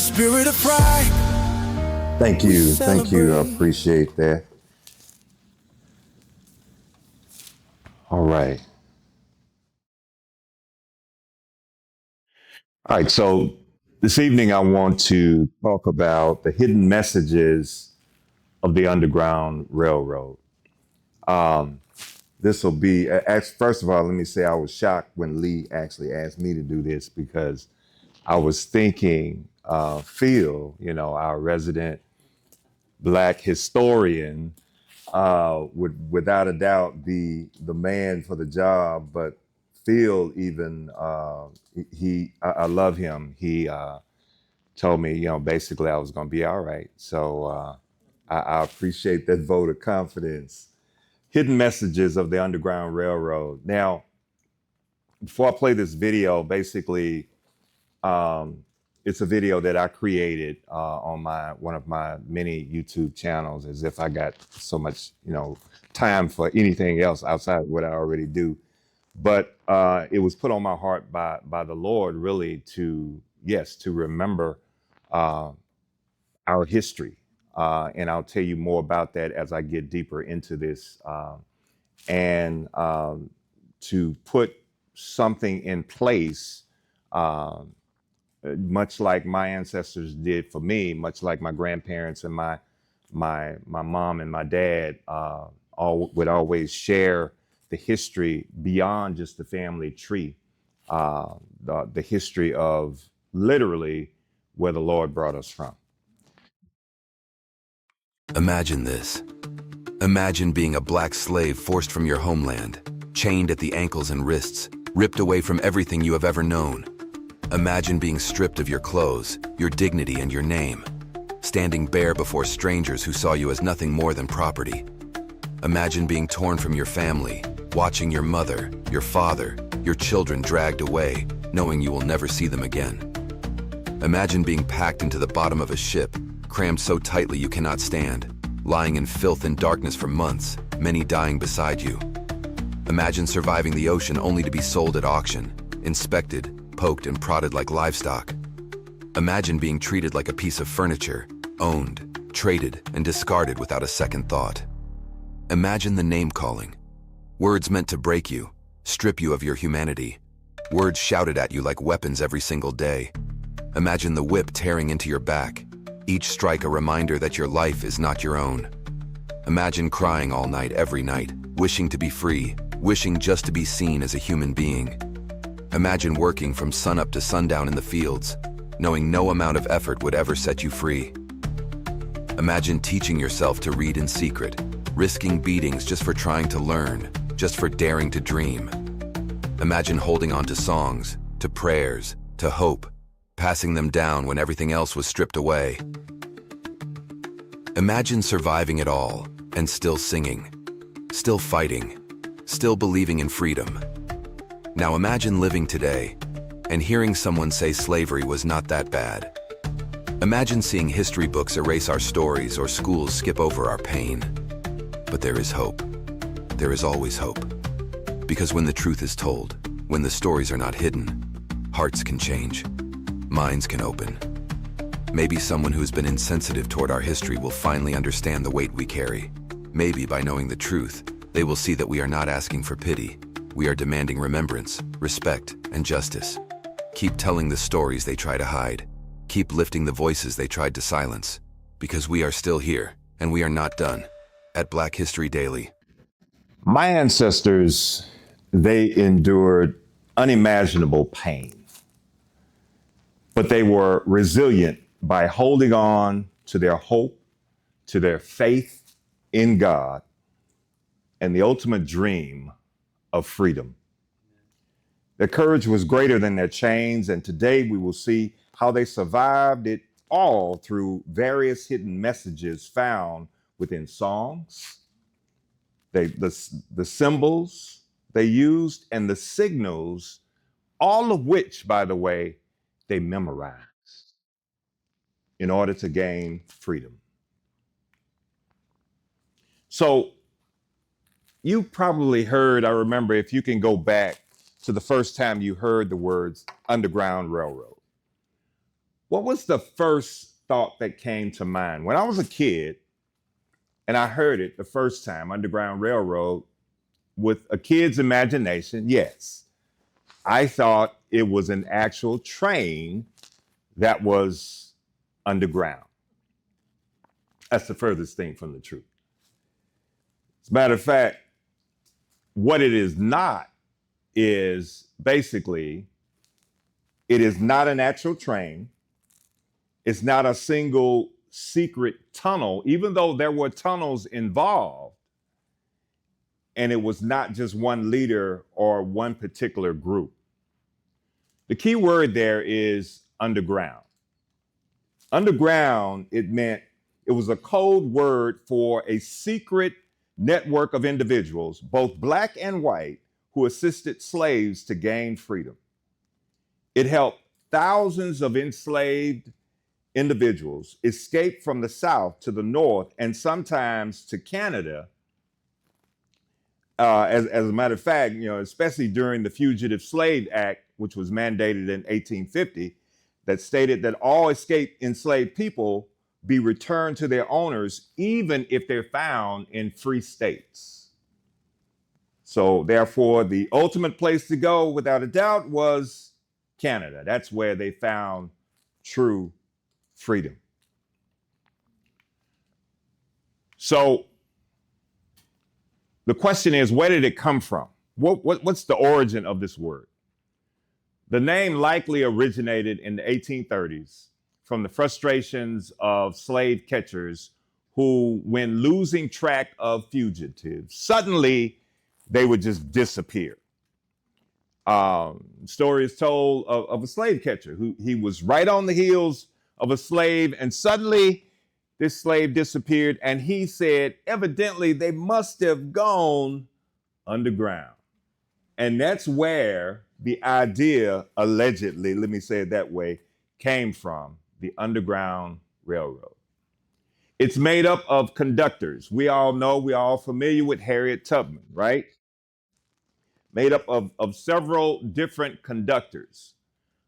spirit of pride. Thank you. Thank you. I appreciate that. All right. All right. So this evening, I want to talk about the hidden messages of the Underground Railroad. Um, this will be, first of all, let me say I was shocked when Lee actually asked me to do this because I was thinking Phil, our resident Black historian, would without a doubt be the man for the job. But Phil, even I love him. He told me, basically I was going to be all right. So I appreciate that vote of confidence. Hidden messages of the Underground Railroad. Now, before I play this video, basically, um, it's a video that I created on one of my many YouTube channels, as if I got so much, time for anything else outside of what I already do. But it was put on my heart by the Lord, really, to remember uh, our history. And I'll tell you more about that as I get deeper into this. And to put something in place, um, much like my ancestors did for me, much like my grandparents and my mom and my dad would always share the history beyond just the family tree, the history of literally where the Lord brought us from. Imagine this. Imagine being a black slave forced from your homeland, chained at the ankles and wrists, ripped away from everything you have ever known. Imagine being stripped of your clothes, your dignity, and your name, standing bare before strangers who saw you as nothing more than property. Imagine being torn from your family, watching your mother, your father, your children dragged away, knowing you will never see them again. Imagine being packed into the bottom of a ship, crammed so tightly you cannot stand, lying in filth and darkness for months, many dying beside you. Imagine surviving the ocean only to be sold at auction, inspected, poked and prodded like livestock. Imagine being treated like a piece of furniture, owned, traded, and discarded without a second thought. Imagine the name-calling. Words meant to break you, strip you of your humanity. Words shouted at you like weapons every single day. Imagine the whip tearing into your back, each strike a reminder that your life is not your own. Imagine crying all night, every night, wishing to be free, wishing just to be seen as a human being. Imagine working from sunup to sundown in the fields, knowing no amount of effort would ever set you free. Imagine teaching yourself to read in secret, risking beatings just for trying to learn, just for daring to dream. Imagine holding on to songs, to prayers, to hope, passing them down when everything else was stripped away. Imagine surviving it all and still singing, still fighting, still believing in freedom. Now imagine living today and hearing someone say slavery was not that bad. Imagine seeing history books erase our stories or schools skip over our pain. But there is hope. There is always hope. Because when the truth is told, when the stories are not hidden, hearts can change, minds can open. Maybe someone who's been insensitive toward our history will finally understand the weight we carry. Maybe by knowing the truth, they will see that we are not asking for pity. We are demanding remembrance, respect, and justice. Keep telling the stories they try to hide. Keep lifting the voices they tried to silence. Because we are still here, and we are not done. At Black History Daily. My ancestors, they endured unimaginable pain, but they were resilient by holding on to their hope, to their faith in God, and the ultimate dream of freedom. Their courage was greater than their chains, and today we will see how they survived it all through various hidden messages found within songs, the symbols they used, and the signals, all of which, by the way, they memorized in order to gain freedom. So you probably heard, I remember, if you can go back to the first time you heard the words Underground Railroad, What was the first thought that came to mind? When I was a kid and I heard it the first time, Underground Railroad, with a kid's imagination, yes, I thought it was an actual train that was underground. That's the furthest thing from the truth. As a matter of fact, what it is not is basically, it is not an actual train. It's not a single secret tunnel, even though there were tunnels involved. And it was not just one leader or one particular group. The key word there is underground. Underground, it was a code word for a secret network of individuals, both black and white, who assisted slaves to gain freedom. It helped thousands of enslaved individuals escape from the South to the North and sometimes to Canada. As a matter of fact, especially during the Fugitive Slave Act, which was mandated in 1850, that stated that all escaped enslaved people be returned to their owners, even if they're found in free states. So therefore, the ultimate place to go, without a doubt, was Canada. That's where they found true freedom. So the question is, where did it come from? What's the origin of this word? The name likely originated in the 1830s from the frustrations of slave catchers who, when losing track of fugitives, suddenly they would just disappear. Story is told of a slave catcher who he was right on the heels of a slave, and suddenly this slave disappeared, and he said, evidently they must have gone underground. And that's where the idea, allegedly, let me say it that way, came from, the Underground Railroad. It's made up of conductors. We all familiar with Harriet Tubman, right? Made up of several different conductors.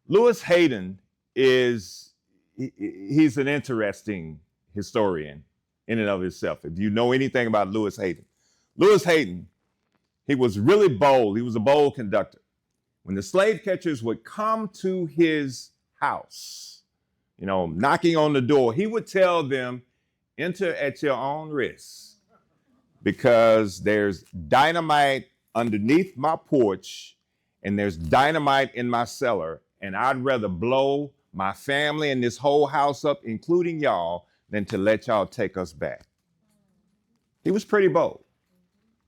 Lewis Hayden he's an interesting historian in and of himself. If you know anything about Lewis Hayden, he was really bold. He was a bold conductor. When the slave catchers would come to his house, knocking on the door, he would tell them, enter at your own risk, because there's dynamite underneath my porch and there's dynamite in my cellar, and I'd rather blow my family and this whole house up, including y'all, than to let y'all take us back. He was pretty bold.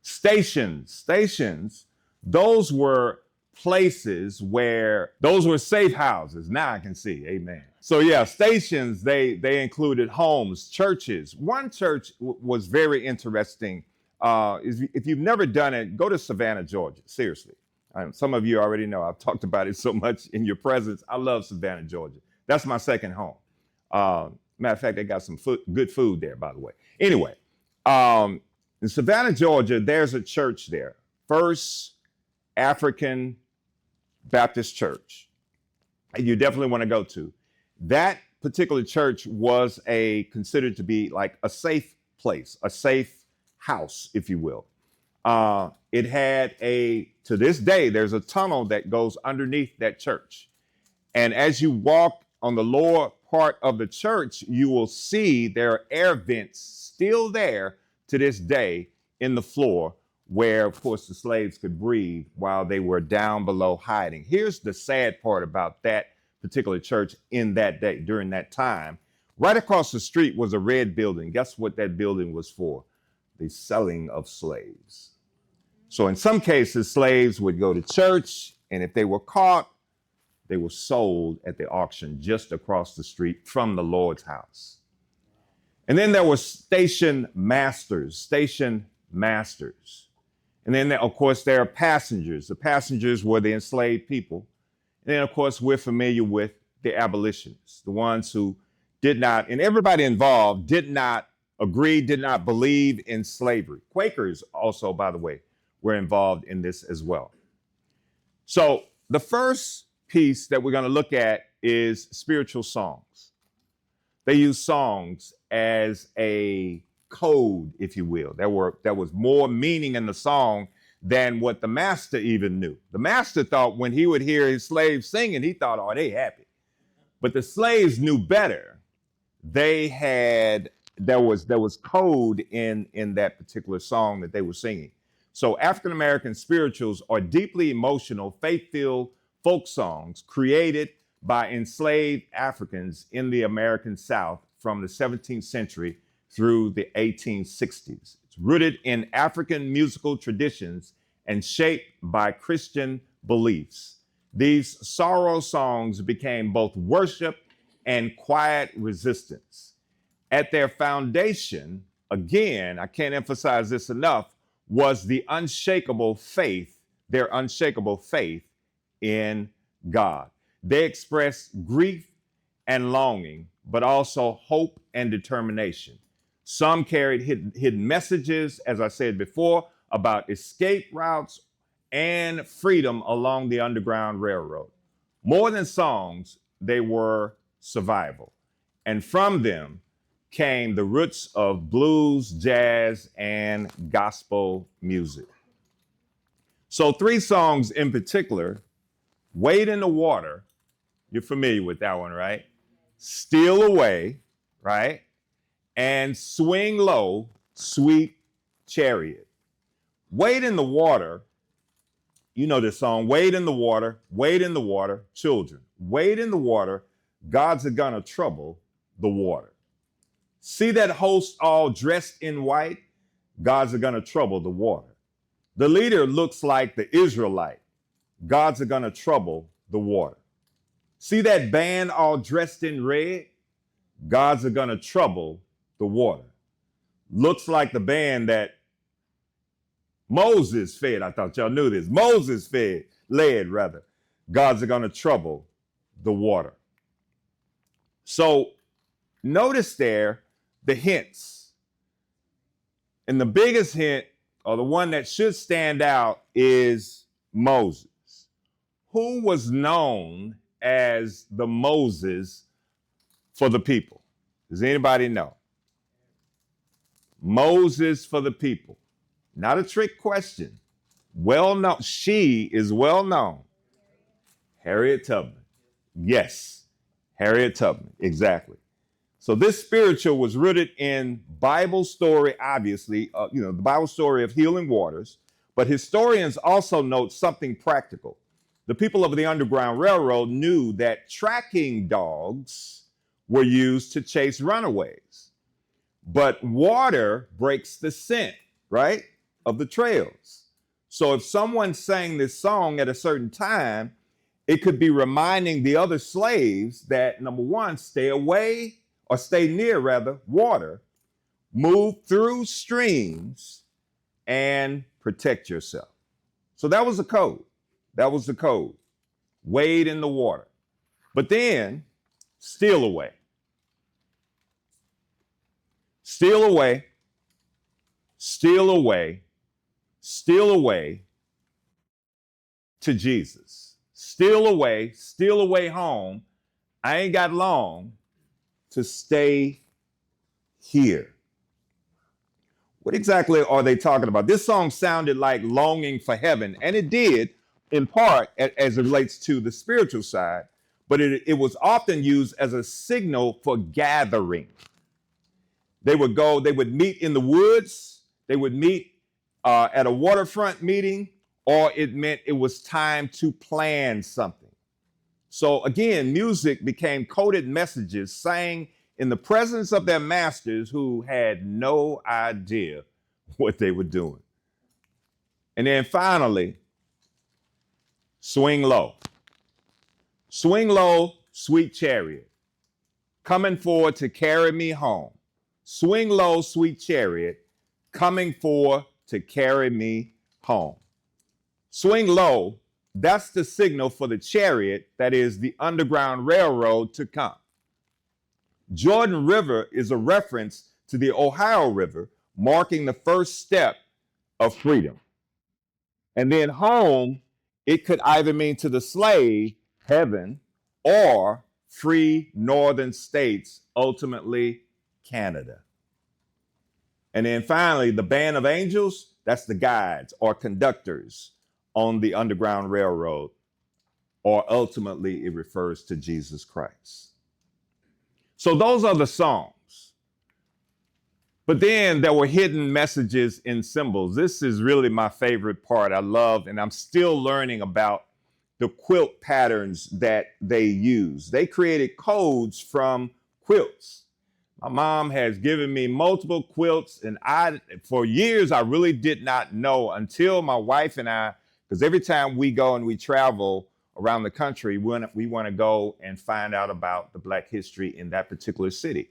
Stations, those were places those were safe houses. Now I can see, amen. So yeah, stations, they included homes, churches. One church was very interesting. If you've never done it, go to Savannah, Georgia, seriously. Some of you already know, I've talked about it so much in your presence. I love Savannah, Georgia. That's my second home. Matter of fact, they got some good food there, by the way. Anyway, in Savannah, Georgia, there's a church there, First African Baptist Church. And you definitely want to go to. That particular church was considered to be like a safe place, a safe house, if you will. It had to this day, there's a tunnel that goes underneath that church. And as you walk on the lower part of the church, you will see there are air vents still there to this day in the floor, where, of course, the slaves could breathe while they were down below hiding. Here's the sad part about that particular church in that day, during that time. Right across the street was a red building. Guess what that building was for? The selling of slaves. So in some cases, slaves would go to church, and if they were caught, they were sold at the auction just across the street from the Lord's house. And then there were station masters. And then, of course, there are passengers. The passengers were the enslaved people. And then, of course, we're familiar with the abolitionists, the ones who did not, and everybody involved did not agree, did not believe in slavery. Quakers also, by the way, were involved in this as well. So the first piece that we're going to look at is spiritual songs. They used songs as a code, if you will. There was more meaning in the song than what the master even knew. The master thought when he would hear his slaves singing, he thought, oh, they happy. But the slaves knew better. There was code in that particular song that they were singing. So African American spirituals are deeply emotional, faith-filled folk songs created by enslaved Africans in the American South from the 17th century through the 1860s. It's rooted in African musical traditions and shaped by Christian beliefs. These sorrow songs became both worship and quiet resistance. At their foundation, again, I can't emphasize this enough, was the unshakable faith, their unshakable faith in God. They expressed grief and longing, but also hope and determination. Some carried hidden messages, as I said before, about escape routes and freedom along the Underground Railroad. More than songs, they were survival. And from them came the roots of blues, jazz, and gospel music. So 3 songs in particular: Wade in the Water, you're familiar with that one, right? Steal Away, right? And Swing Low, Sweet Chariot. Wade in the Water, you know this song, wade in the water, children. Wade in the water, God's are gonna trouble the water. See that host all dressed in white? God's are gonna trouble the water. The leader looks like the Israelite. God's are gonna trouble the water. See that band all dressed in red? God's are gonna trouble the water. Looks like the band that Moses fed. I thought y'all knew this. Moses led rather. God's are gonna trouble the water. So notice there the hints. And the biggest hint, or the one that should stand out, is Moses. Who was known as the Moses for the people? Does anybody know? Moses for the people. Not a trick question. Well known. She is well known. Harriet Tubman. Yes, Harriet Tubman. Exactly. So this spiritual was rooted in Bible story, obviously, the Bible story of healing waters. But historians also note something practical. The people of the Underground Railroad knew that tracking dogs were used to chase runaways. But water breaks the scent, right, of the trails. So if someone sang this song at a certain time, it could be reminding the other slaves that, number one, stay away, or stay near rather, water, move through streams, and protect yourself. So that was the code. That was the code. Wade in the water. But then, steal away. Steal away. Steal away. Steal away to Jesus. Steal away home. I ain't got long to stay here. What exactly are they talking about? This song sounded like longing for heaven, and it did, in part, as it relates to the spiritual side, but it was often used as a signal for gathering. They would meet in the woods, they would meet at a waterfront meeting, or it meant it was time to plan something. So again, music became coded messages sang in the presence of their masters who had no idea what they were doing. And then finally, Swing Low. Swing low, sweet chariot, coming forward to carry me home. Swing low, sweet chariot, coming forward to carry me home. Swing low, that's the signal for the chariot, that is the Underground Railroad, to come. Jordan River is a reference to the Ohio River, marking the first step of freedom. And then home, it could either mean to the slave, heaven, or free northern states, ultimately Canada. And then finally, the band of angels, that's the guides or conductors on the Underground Railroad, or ultimately it refers to Jesus Christ. So those are the songs. But then there were hidden messages in symbols. This is really my favorite part. I love, and I'm still learning about the quilt patterns that they use. They created codes from quilts. My mom has given me multiple quilts, and for years, I really did not know until my wife and I, because every time we go and we travel around the country, we want to go and find out about the Black history in that particular city.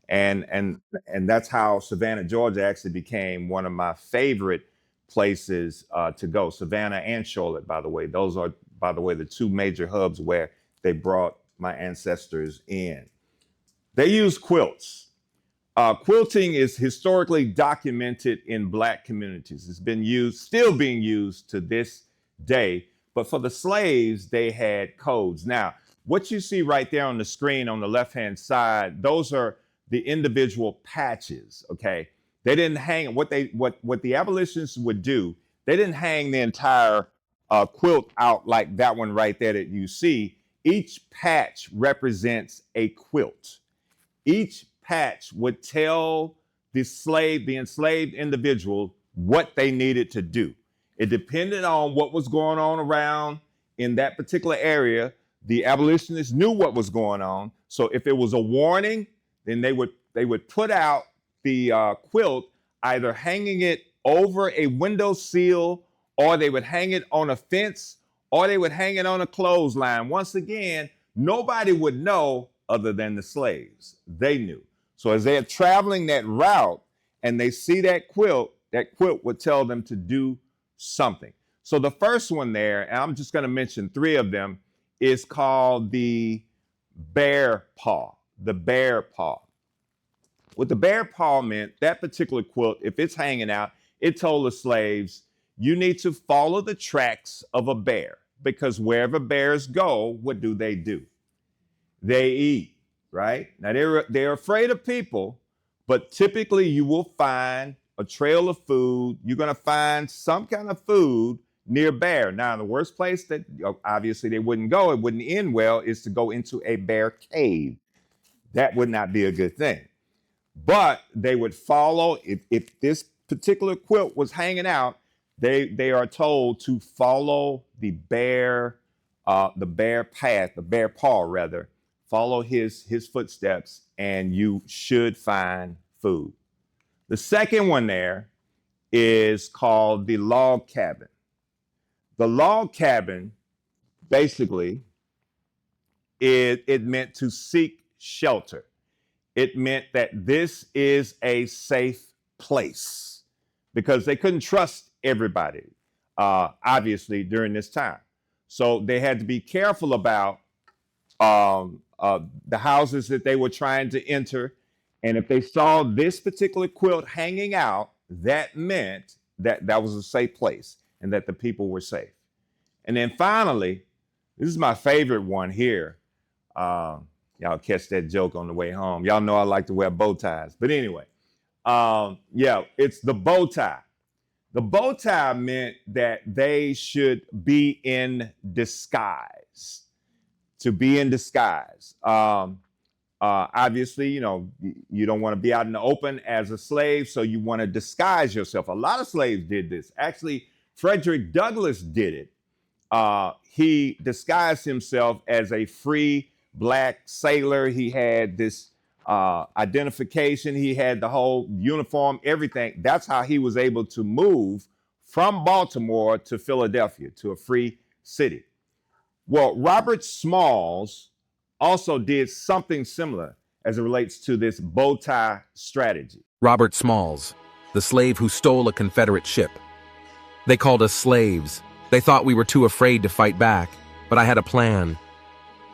And that's how Savannah, Georgia actually became one of my favorite places to go. Savannah and Charlotte, by the way. Those are, by the way, the two major hubs where they brought my ancestors in. They use quilts. Quilting is historically documented in Black communities. It's been used, still being used to this day. But for the slaves, they had codes. Now, what you see right there on the screen on the left-hand side, those are the individual patches, okay? They didn't hang, what the abolitionists would do, they didn't hang the entire quilt out like that one right there that you see. Each patch represents a quilt. Each patch would tell the enslaved individual what they needed to do. It depended on what was going on around in that particular area. The abolitionists knew what was going on. So if it was a warning, then they would put out the quilt, either hanging it over a windowsill, or they would hang it on a fence, or they would hang it on a clothesline. Once again, nobody would know other than the slaves. They knew. So as they're traveling that route and they see that quilt would tell them to do something. So the first one there, and I'm just going to mention three of them, is called the bear paw. The bear paw. What the bear paw meant, that particular quilt, if it's hanging out, it told the slaves, you need to follow the tracks of a bear, because wherever bears go, what do? They eat, right? Now they're afraid of people, but typically you will find a trail of food. You're going to find some kind of food near bear. Now, the worst place that obviously they wouldn't go, it wouldn't end well, is to go into a bear cave. That would not be a good thing. But they would follow, if this particular quilt was hanging out, they are told to follow the bear path, the bear paw rather, follow his footsteps, and you should find food. The second one there is called the log cabin. The log cabin, basically, it meant to seek shelter. It meant that this is a safe place, because they couldn't trust everybody, obviously, during this time. So they had to be careful about the houses that they were trying to enter. And if they saw this particular quilt hanging out, that meant that that was a safe place and that the people were safe. And then finally, this is my favorite one here. Y'all catch that joke on the way home. Y'all know I like to wear bow ties. But anyway, it's the bow tie. The bow tie meant that they should be in disguise. To be in disguise. Obviously, you don't want to be out in the open as a slave, so you want to disguise yourself. A lot of slaves did this. Actually, Frederick Douglass did it. He disguised himself as a free Black sailor. He had this identification. He had the whole uniform, everything. That's how he was able to move from Baltimore to Philadelphia, to a free city. Well, Robert Smalls also did something similar as it relates to this bow tie strategy. Robert Smalls, the slave who stole a Confederate ship. They called us slaves. They thought we were too afraid to fight back, but I had a plan.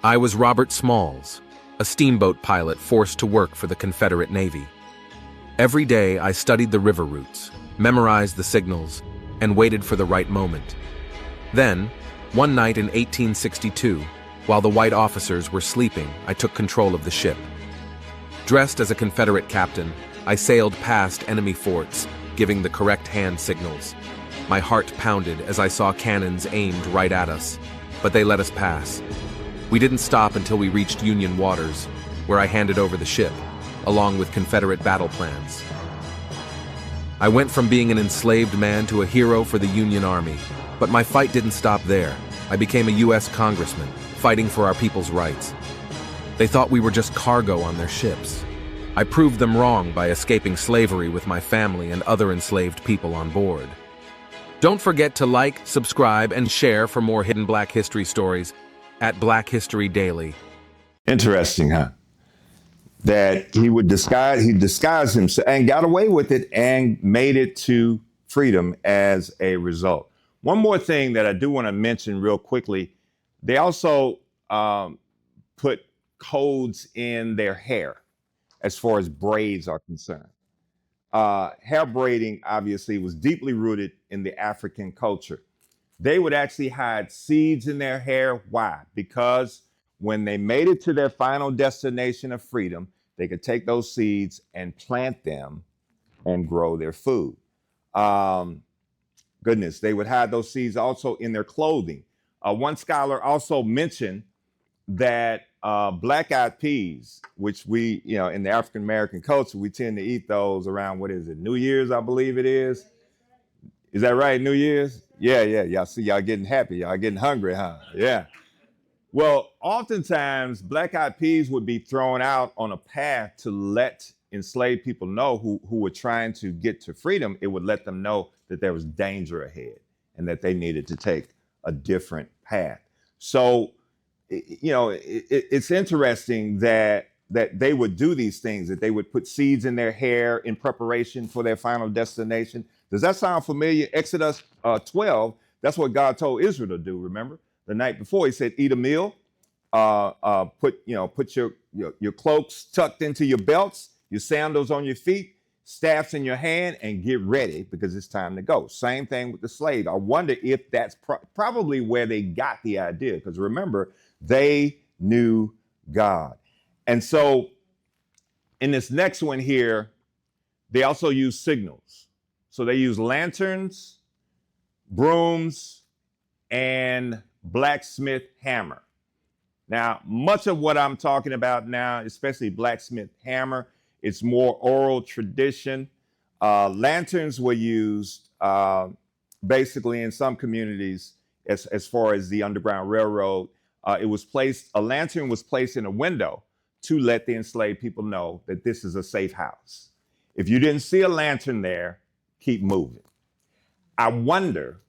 I was Robert Smalls, a steamboat pilot forced to work for the Confederate Navy. Every day I studied the river routes, memorized the signals, and waited for the right moment. Then, one night in 1862, While the white officers were sleeping, I took control of the ship. Dressed as a Confederate captain, I sailed past enemy forts, giving the correct hand signals. My heart pounded as I saw cannons aimed right at us, but they let us pass. We didn't stop until we reached Union waters, where I handed over the ship, along with Confederate battle plans. I went from being an enslaved man to a hero for the Union Army, but my fight didn't stop there. I became a U.S. congressman, fighting for our people's rights. They thought we were just cargo on their ships. I proved them wrong by escaping slavery with my family and other enslaved people on board. Don't forget to like, subscribe, and share for more hidden Black history stories at Black History Daily. Interesting, huh? That he disguised himself and got away with it and made it to freedom as a result. One more thing that I do want to mention real quickly, they also put codes in their hair as far as braids are concerned. Hair braiding obviously was deeply rooted in the African culture. They would actually hide seeds in their hair. Why? Because when they made it to their final destination of freedom, they could take those seeds and plant them and grow their food. Goodness, they would hide those seeds also in their clothing. One scholar also mentioned that black-eyed peas, which we, in the African-American culture, we tend to eat those around, what is it, New Year's, I believe it is. Is that right, New Year's? Yeah. Y'all see, y'all getting happy. Y'all getting hungry, huh? Yeah. Well, oftentimes, black-eyed peas would be thrown out on a path to let enslaved people know who were trying to get to freedom. It would let them know that there was danger ahead and that they needed to take a different path. So, it's interesting that they would do these things, that they would put seeds in their hair in preparation for their final destination. Does that sound familiar? Exodus 12, that's what God told Israel to do, remember? The night before, he said, eat a meal, put your cloaks tucked into your belts, your sandals on your feet, staffs in your hand, and get ready because it's time to go. Same thing with the slave. I wonder if that's probably where they got the idea, because remember, they knew God. And so in this next one here, they also use signals. So they use lanterns, brooms, and blacksmith hammer. Now, much of what I'm talking about now, especially blacksmith hammer, it's more oral tradition. Lanterns were used basically in some communities as far as the Underground Railroad. A lantern was placed in a window to let the enslaved people know that this is a safe house. If you didn't see a lantern there, keep moving. I wonder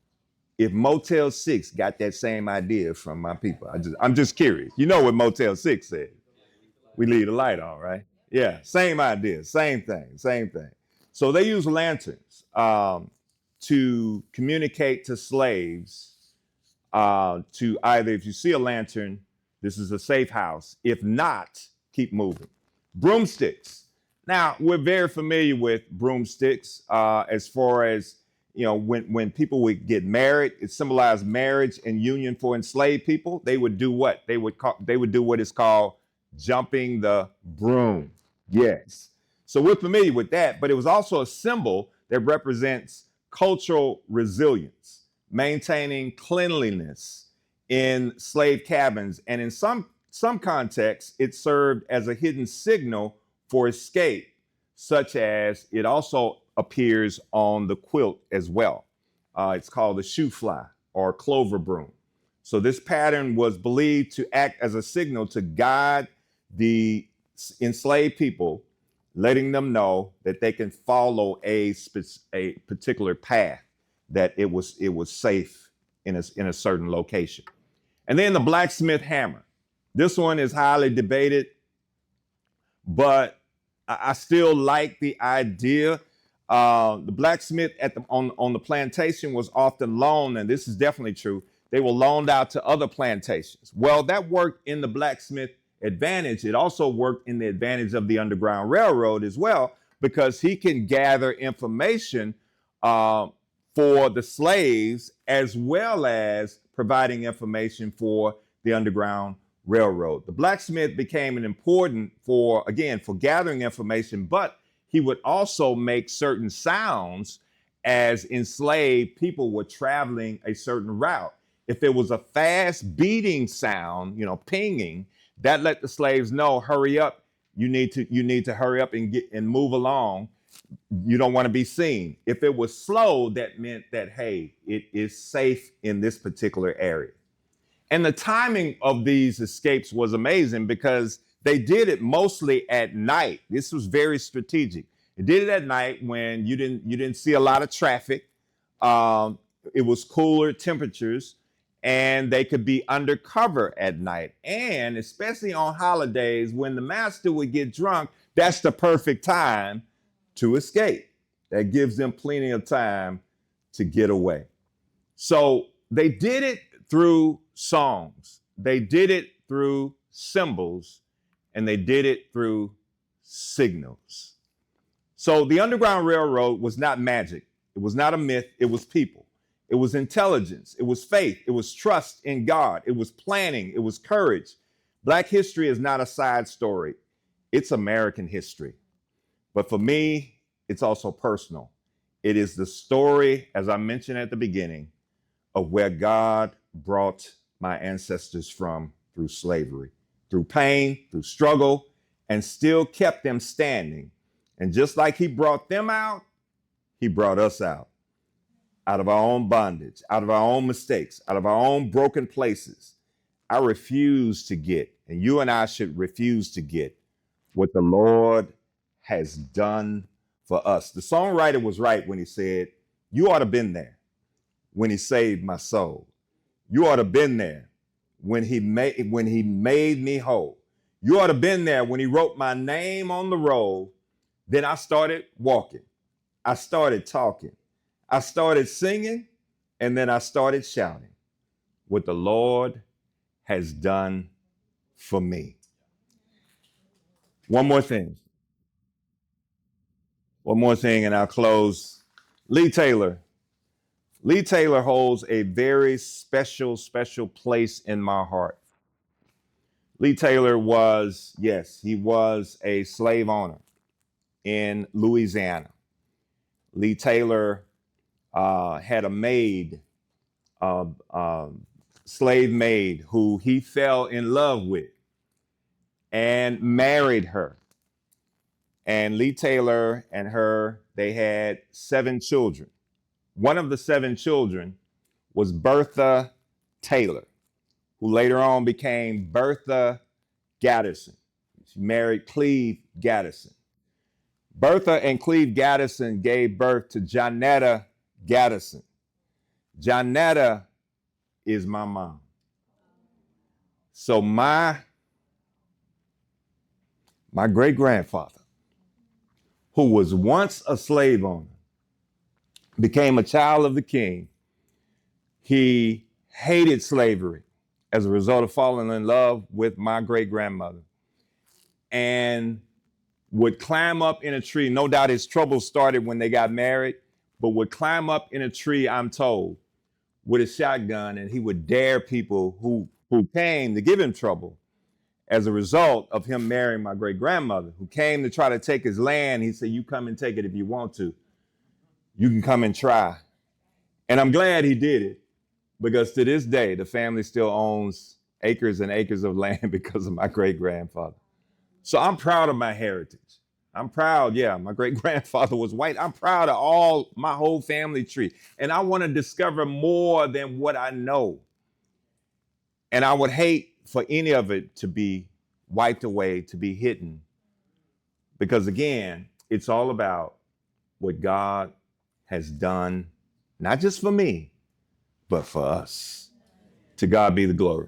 if Motel 6 got that same idea from my people. I'm just curious. You know what Motel 6 said? We leave the light on, right? Yeah, same idea, same thing. So they use lanterns to communicate to slaves to either, if you see a lantern, this is a safe house. If not, keep moving. Broomsticks. Now, we're very familiar with broomsticks as far as, when people would get married, it symbolized marriage and union for enslaved people. They would do what? They would do what is called jumping the broom. Yes. So we're familiar with that, but it was also a symbol that represents cultural resilience, maintaining cleanliness in slave cabins. And in some contexts, it served as a hidden signal for escape, such as it also appears on the quilt as well. It's called the shoe fly or clover broom. So this pattern was believed to act as a signal to guide the enslaved people, letting them know that they can follow a particular path, that it was safe in a certain location. And then the blacksmith hammer. This one is highly debated, but I still like the idea. The blacksmith on the plantation was often loaned, and this is definitely true. They were loaned out to other plantations. Well, that worked in the blacksmith advantage. It also worked in the advantage of the Underground Railroad as well, because he can gather information for the slaves as well as providing information for the Underground Railroad. The blacksmith became an important for gathering information, but he would also make certain sounds as enslaved people were traveling a certain route. If there was a fast beating sound, pinging, that let the slaves know, hurry up, you need to hurry up and move along. You don't want to be seen. If it was slow, that meant that, hey, it is safe in this particular area. And the timing of these escapes was amazing because they did it mostly at night. This was very strategic. They did it at night when you didn't see a lot of traffic. It was cooler temperatures, and they could be undercover at night. And especially on holidays when the master would get drunk, that's the perfect time to escape. That gives them plenty of time to get away. So they did it through songs, they did it through symbols, and they did it through signals. So the Underground Railroad was not magic. It was not a myth. It was people. It was intelligence. It was faith. It was trust in God. It was planning. It was courage. Black history is not a side story. It's American history. But for me, it's also personal. It is the story, as I mentioned at the beginning, of where God brought my ancestors from through slavery, through pain, through struggle, and still kept them standing. And just like he brought them out, he brought us out of our own bondage, out of our own mistakes, out of our own broken places. I refuse to get, and you and I should refuse to get, what the Lord has done for us. The songwriter was right when he said, you ought to have been there when he saved my soul. You ought to have been there when he made me whole. You ought to have been there when he wrote my name on the roll. Then I started walking. I started talking. I started singing, and then I started shouting what the Lord has done for me. One more thing, and I'll close. Lee Taylor holds a very special place in my heart. Lee Taylor was a slave owner in Louisiana. Lee Taylor had a maid, slave maid, who he fell in love with and married her. And Lee Taylor and her, they had 7 children. One of the 7 children was Bertha Taylor, who later on became Bertha Gaddison. She married Cleve Gaddison. Bertha and Cleve Gaddison gave birth to Johnetta Gaddison. Johnetta is my mom. So my great-grandfather, who was once a slave owner, became a child of the king. He hated slavery as a result of falling in love with my great-grandmother, and would climb up in a tree. No doubt his trouble started when they got married, but would climb up in a tree, I'm told, with a shotgun, and he would dare people who came to give him trouble as a result of him marrying my great-grandmother, who came to try to take his land. He said, you come and take it if you want to. You can come and try. And I'm glad he did it, because to this day, the family still owns acres and acres of land because of my great-grandfather. So I'm proud of my heritage. I'm proud, my great-grandfather was white. I'm proud of my whole family tree. And I want to discover more than what I know. And I would hate for any of it to be wiped away, to be hidden. Because again, it's all about what God has done, not just for me, but for us. To God be the glory.